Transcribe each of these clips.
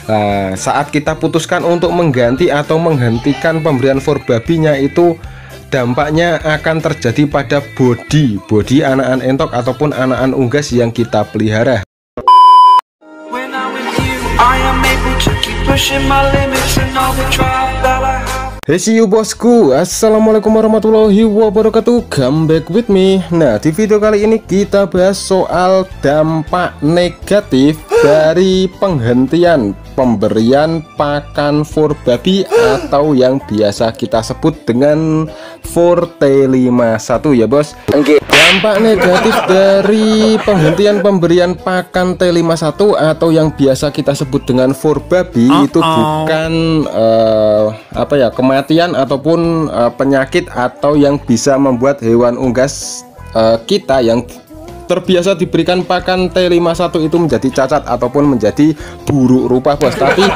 Nah, saat kita putuskan untuk mengganti atau menghentikan pemberian fur babinya, itu dampaknya akan terjadi pada body anakan entok ataupun anakan unggas yang kita pelihara. Hey see you bosku, assalamualaikum warahmatullahi wabarakatuh. Come back with me. Nah, di video kali ini kita bahas soal dampak negatif dari penghentian pemberian pakan fur babi atau yang biasa kita sebut dengan fur T51 ya bos. Dampak negatif dari penghentian pemberian pakan T51 atau yang biasa kita sebut dengan fur babi itu bukan kematian ataupun penyakit atau yang bisa membuat hewan unggas kita yang terbiasa diberikan pakan T51 itu menjadi cacat ataupun menjadi buruk rupa bos. Tapi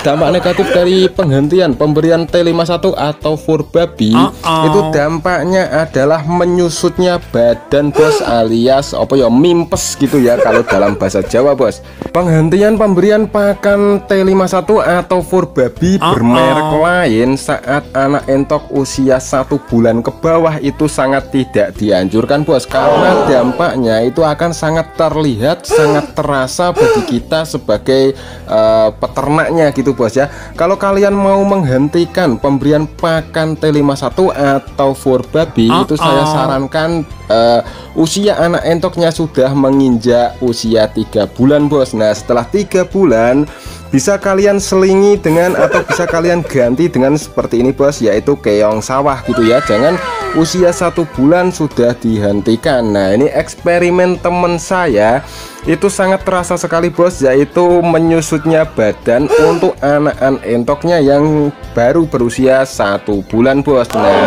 dampak negatif dari penghentian pemberian T51 atau fur babi itu dampaknya adalah menyusutnya badan bos, alias mimpes gitu ya kalau dalam bahasa Jawa bos. Penghentian pemberian pakan T51 atau fur babi bermerek lain saat anak entok usia 1 bulan ke bawah itu sangat tidak dianjurkan bos, karena dampaknya itu akan sangat terlihat, sangat terasa bagi kita sebagai peternaknya gitu bos ya. Kalau kalian mau menghentikan pemberian pakan T51 atau fur babi itu saya sarankan usia anak entoknya sudah menginjak usia 3 bulan bos. Nah, setelah 3 bulan bisa kalian selingi dengan atau bisa kalian ganti dengan seperti ini bos, yaitu keong sawah gitu ya. Jangan usia 1 bulan sudah dihentikan. Nah, ini eksperimen teman saya itu sangat terasa sekali bos, yaitu menyusutnya badan untuk anakan entoknya yang baru berusia 1 bulan bos. Nah,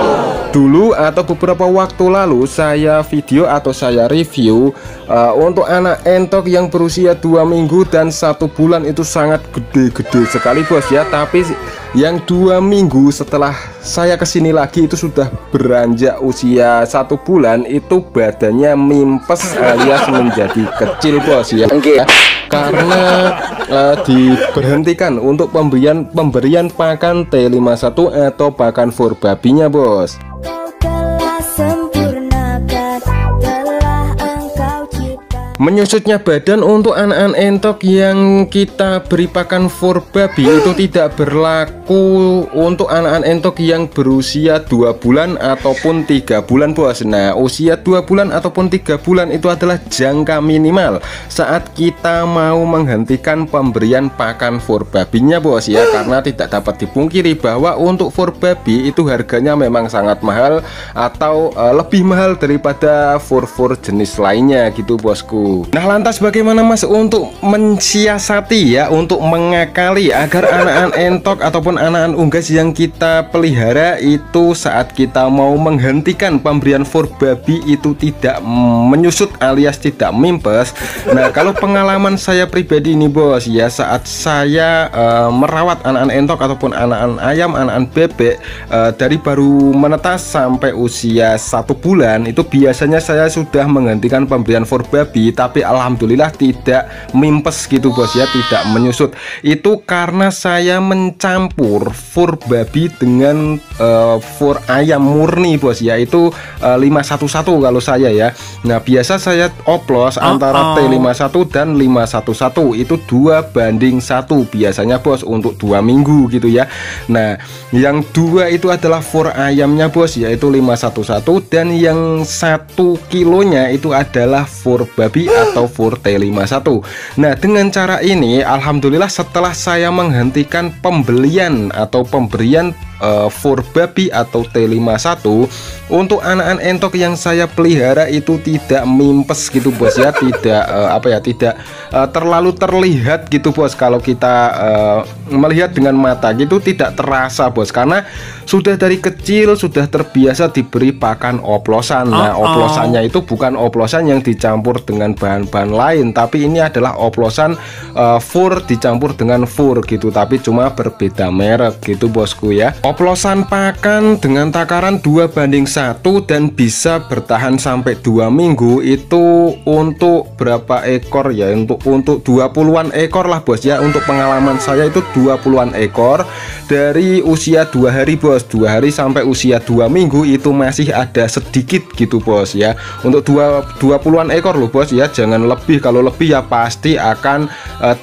dulu atau beberapa waktu lalu saya video atau saya review untuk anak entok yang berusia 2 minggu dan 1 bulan itu sangat gede-gede sekali bos ya. Tapi yang 2 minggu setelah saya kesini lagi itu sudah beranjak usia 1 bulan, itu badannya mimpes alias menjadi kecil bos ya. Karena diberhentikan untuk pemberian pakan T51 atau pakan fur babinya bos. Menyusutnya badan untuk anakan entok yang kita beri pakan fur babi itu tidak berlaku untuk anakan entok yang berusia 2 bulan ataupun 3 bulan bos. Nah, usia 2 bulan ataupun 3 bulan itu adalah jangka minimal saat kita mau menghentikan pemberian pakan fur babinya bos ya. Karena tidak dapat dipungkiri bahwa untuk fur babi itu harganya memang sangat mahal atau lebih mahal daripada fur-fur jenis lainnya gitu bosku. Nah, lantas bagaimana mas untuk mensiasati ya, untuk mengakali agar anakan entok ataupun anakan unggas yang kita pelihara itu saat kita mau menghentikan pemberian fur babi itu tidak menyusut alias tidak mimpes. Nah, kalau pengalaman saya pribadi ini bos ya, saat saya merawat anakan entok ataupun anakan ayam, anakan bebek dari baru menetas sampai usia 1 bulan itu biasanya saya sudah menghentikan pemberian fur babi, tapi alhamdulillah tidak mimpes gitu bos ya, tidak menyusut. Itu karena saya mencampur fur babi dengan fur ayam murni bos, yaitu 511 kalau saya ya. Nah, biasa saya oplos antara T51 dan 511 itu 2:1 biasanya bos untuk 2 minggu gitu ya. Nah, yang 2 itu adalah fur ayamnya bos, yaitu 511, dan yang 1 kilonya itu adalah fur babi atau fur T51. Nah, dengan cara ini alhamdulillah setelah saya menghentikan pembelian atau pemberian fur babi atau T51 untuk anakan entok yang saya pelihara itu tidak mimpes gitu bos ya, tidak terlalu terlihat gitu bos. Kalau kita melihat dengan mata gitu tidak terasa bos, karena sudah dari kecil sudah terbiasa diberi pakan oplosan. Nah, oplosannya itu bukan oplosan yang dicampur dengan bahan-bahan lain, tapi ini adalah oplosan fur dicampur dengan fur gitu, tapi cuma berbeda merek gitu bosku ya. Oplosan pakan dengan takaran 2:1 dan bisa bertahan sampai 2 minggu itu untuk berapa ekor ya? Untuk 20-an ekor lah bos ya. Untuk pengalaman saya itu 20-an ekor dari usia 2 hari bos. 2 hari sampai usia 2 minggu itu masih ada sedikit gitu bos ya. Untuk 20-an ekor loh bos ya. Jangan lebih, kalau lebih ya pasti akan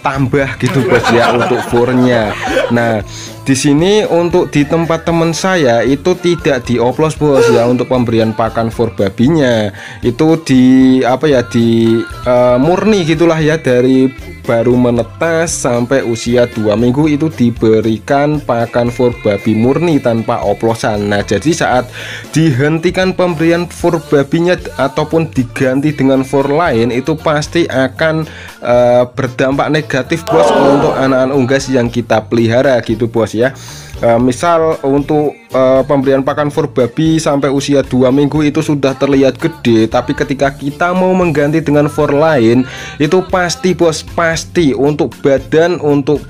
tambah gitu bos ya untuk furnya. Nah, di sini untuk di tempat teman saya itu tidak dioplos bos ya. Untuk pemberian pakan for babinya itu di apa ya, di murni gitulah ya, dari baru menetas sampai usia 2 minggu itu diberikan pakan for babi murni tanpa oplosan. Nah, jadi saat dihentikan pemberian for babinya ataupun diganti dengan for lain itu pasti akan berdampak negatif bos untuk anak-anak unggas yang kita pelihara gitu bos ya. Misal untuk pemberian pakan for babi sampai usia 2 minggu itu sudah terlihat gede, tapi ketika kita mau mengganti dengan for lain itu pasti bos, pasti untuk badan, untuk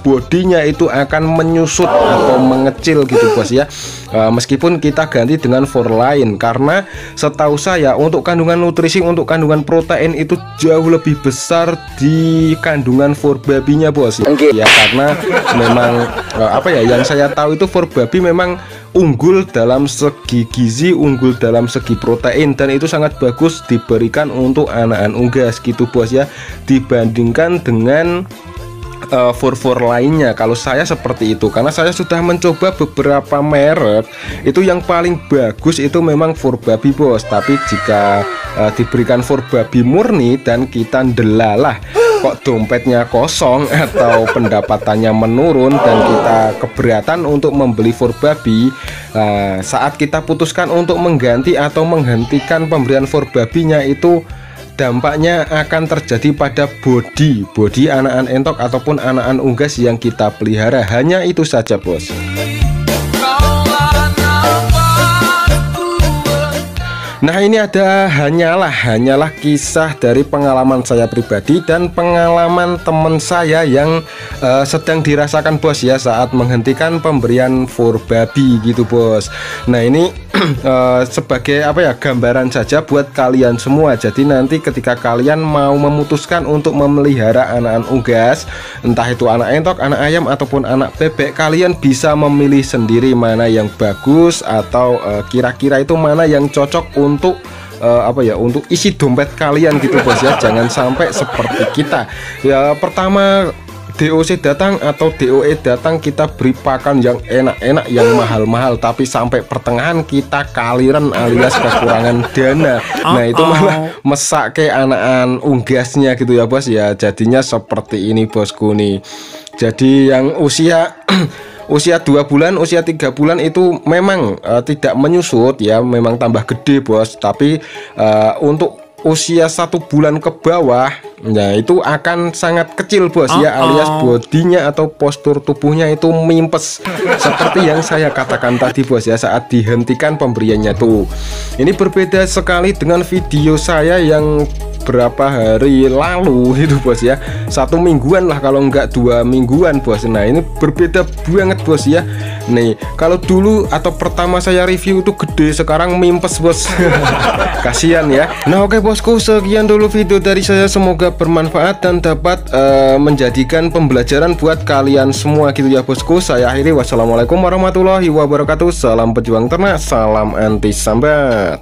bodinya itu akan menyusut atau mengecil gitu bos ya. Meskipun kita ganti dengan for lain, karena setahu saya untuk kandungan nutrisi, untuk kandungan protein itu jauh lebih besar di kandungan for babinya bos ya. Karena memang apa ya, yang saya tahu itu for babi memang unggul dalam segi gizi, unggul dalam segi protein, dan itu sangat bagus diberikan untuk anak-anak unggas gitu bos ya, dibandingkan dengan for lainnya. Kalau saya seperti itu, karena saya sudah mencoba beberapa merek, itu yang paling bagus itu memang for babi bos. Tapi jika diberikan for babi murni dan kita ndelalah kok dompetnya kosong atau pendapatannya menurun dan kita keberatan untuk membeli for babi, saat kita putuskan untuk mengganti atau menghentikan pemberian for babinya itu dampaknya akan terjadi pada body anak-anak entok ataupun anak-anak unggas yang kita pelihara. Hanya itu saja bos. Nah, ini ada hanyalah kisah dari pengalaman saya pribadi dan pengalaman teman saya yang sedang dirasakan bos ya saat menghentikan pemberian for babi gitu bos. Nah, ini sebagai apa ya, gambaran saja buat kalian semua. Jadi nanti ketika kalian mau memutuskan untuk memelihara anak-anak unggas, entah itu anak entok, anak ayam ataupun anak bebek, kalian bisa memilih sendiri mana yang bagus atau kira-kira itu mana yang cocok untuk apa ya, untuk isi dompet kalian gitu bos ya. Jangan sampai seperti kita ya, pertama DOC datang atau DOE datang kita beri pakan yang enak-enak, yang mahal-mahal, tapi sampai pertengahan kita kaliran alias kekurangan dana. Nah, itu malah mesak ke anak-anak unggasnya gitu ya bos ya. Jadinya seperti ini bosku nih. Jadi yang usia usia 2 bulan, usia 3 bulan itu memang tidak menyusut ya, memang tambah gede bos. Tapi untuk usia 1 bulan ke bawah, nah itu akan sangat kecil bos ya, alias bodinya atau postur tubuhnya itu mimpes seperti yang saya katakan tadi bos ya saat dihentikan pemberiannya tuh. Ini berbeda sekali dengan video saya yang berapa hari lalu itu bos ya, 1 mingguan lah kalau enggak 2 mingguan bos. Nah, ini berbeda banget bos ya. Nih, kalau dulu atau pertama saya review itu gede, sekarang mimpes bos. Kasihan ya. Nah, oke bosku, sekian dulu video dari saya, semoga bermanfaat dan dapat menjadikan pembelajaran buat kalian semua gitu ya bosku. Saya akhiri, wassalamualaikum warahmatullahi wabarakatuh. Salam pejuang ternak, salam anti sambat.